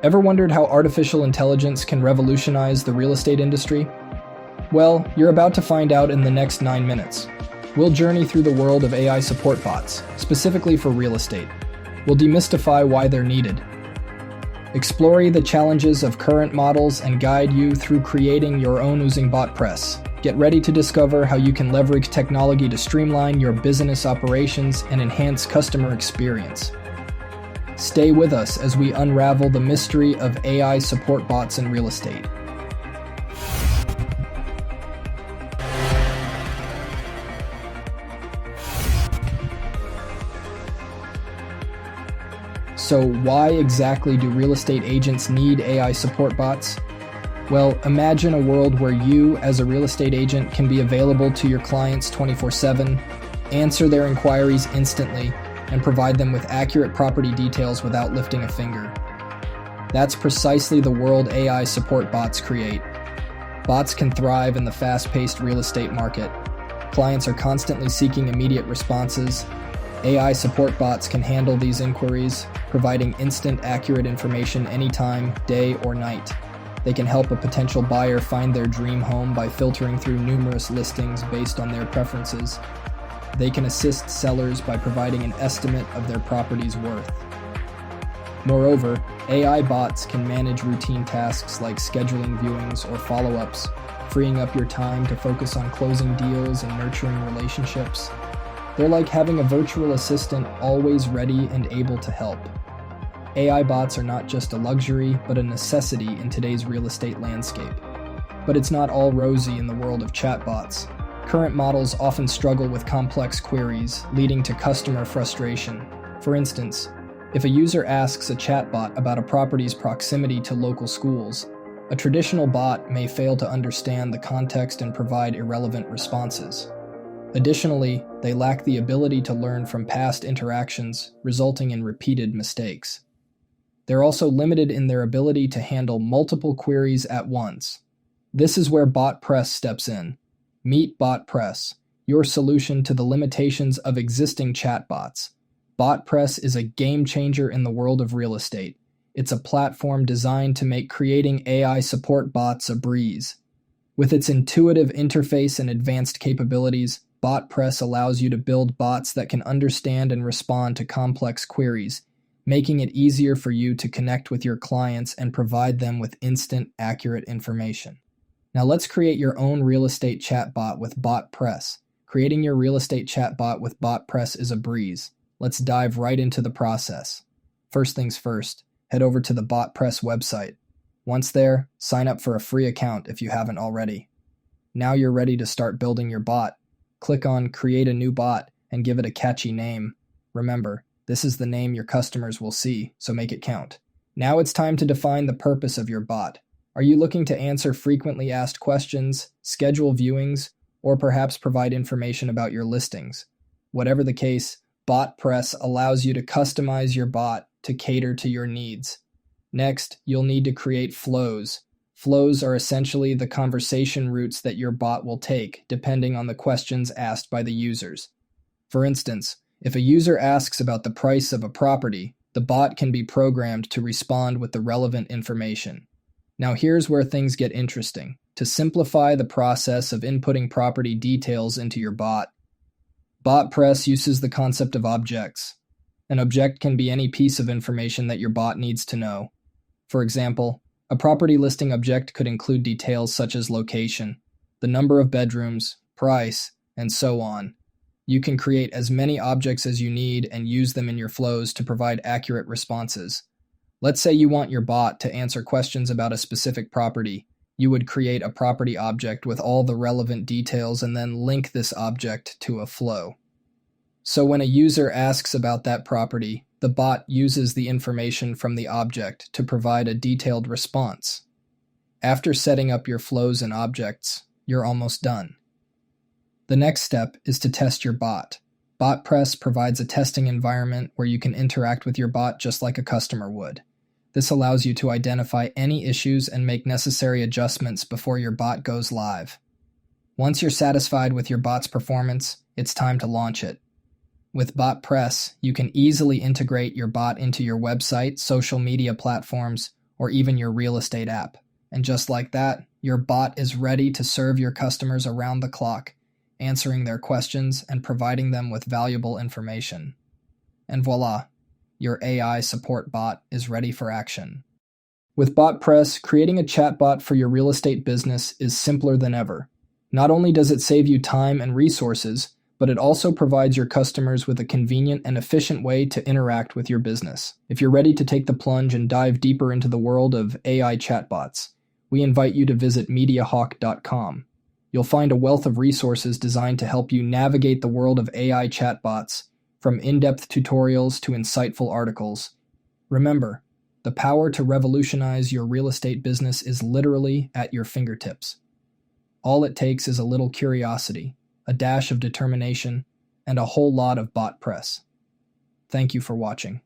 Ever wondered how artificial intelligence can revolutionize the real estate industry? Well, you're about to find out in the next 9 minutes. We'll journey through the world of AI support bots, specifically for real estate. We'll demystify why they're needed, explore the challenges of current models, and guide you through creating your own using Botpress. Get ready to discover how you can leverage technology to streamline your business operations and enhance customer experience. Stay with us as we unravel the mystery of AI support bots in real estate. So why exactly do real estate agents need AI support bots? Well, imagine a world where you, as a real estate agent, can be available to your clients 24/7, answer their inquiries instantly, and provide them with accurate property details without lifting a finger. That's precisely the world AI support bots create. Bots can thrive in the fast-paced real estate market. Clients are constantly seeking immediate responses. AI support bots can handle these inquiries, providing instant, accurate information anytime, day or night. They can help a potential buyer find their dream home by filtering through numerous listings based on their preferences. They can assist sellers by providing an estimate of their property's worth. Moreover, AI bots can manage routine tasks like scheduling viewings or follow-ups, freeing up your time to focus on closing deals and nurturing relationships. They're like having a virtual assistant always ready and able to help. AI bots are not just a luxury, but a necessity in today's real estate landscape. But it's not all rosy in the world of chatbots. Current models often struggle with complex queries, leading to customer frustration. For instance, if a user asks a chatbot about a property's proximity to local schools, a traditional bot may fail to understand the context and provide irrelevant responses. Additionally, they lack the ability to learn from past interactions, resulting in repeated mistakes. They're also limited in their ability to handle multiple queries at once. This is where Botpress steps in. Meet Botpress, your solution to the limitations of existing chatbots. Botpress is a game changer in the world of real estate. It's a platform designed to make creating AI support bots a breeze. With its intuitive interface and advanced capabilities, Botpress allows you to build bots that can understand and respond to complex queries, making it easier for you to connect with your clients and provide them with instant, accurate information. Now let's create your own real estate chatbot with Botpress. Creating your real estate chatbot with Botpress is a breeze. Let's dive right into the process. First things first, head over to the Botpress website. Once there, sign up for a free account if you haven't already. Now you're ready to start building your bot. Click on Create a New Bot and give it a catchy name. Remember, this is the name your customers will see, so make it count. Now it's time to define the purpose of your bot. Are you looking to answer frequently asked questions, schedule viewings, or perhaps provide information about your listings? Whatever the case, Botpress allows you to customize your bot to cater to your needs. Next, you'll need to create flows. Flows are essentially the conversation routes that your bot will take, depending on the questions asked by the users. For instance, if a user asks about the price of a property, the bot can be programmed to respond with the relevant information. Now here's where things get interesting. To simplify the process of inputting property details into your bot, Botpress uses the concept of objects. An object can be any piece of information that your bot needs to know. For example, a property listing object could include details such as location, the number of bedrooms, price, and so on. You can create as many objects as you need and use them in your flows to provide accurate responses. Let's say you want your bot to answer questions about a specific property. You would create a property object with all the relevant details and then link this object to a flow. So when a user asks about that property, the bot uses the information from the object to provide a detailed response. After setting up your flows and objects, you're almost done. The next step is to test your bot. Botpress provides a testing environment where you can interact with your bot just like a customer would. This allows you to identify any issues and make necessary adjustments before your bot goes live. Once you're satisfied with your bot's performance, it's time to launch it. With Botpress, you can easily integrate your bot into your website, social media platforms, or even your real estate app. And just like that, your bot is ready to serve your customers around the clock, answering their questions and providing them with valuable information. And voila, your AI support bot is ready for action. With Botpress, creating a chatbot for your real estate business is simpler than ever. Not only does it save you time and resources, but it also provides your customers with a convenient and efficient way to interact with your business. If you're ready to take the plunge and dive deeper into the world of AI chatbots, we invite you to visit MediaHawk.com. You'll find a wealth of resources designed to help you navigate the world of AI chatbots, from in-depth tutorials to insightful articles. Remember, the power to revolutionize your real estate business is literally at your fingertips. All it takes is a little curiosity, a dash of determination, and a whole lot of Botpress. Thank you for watching.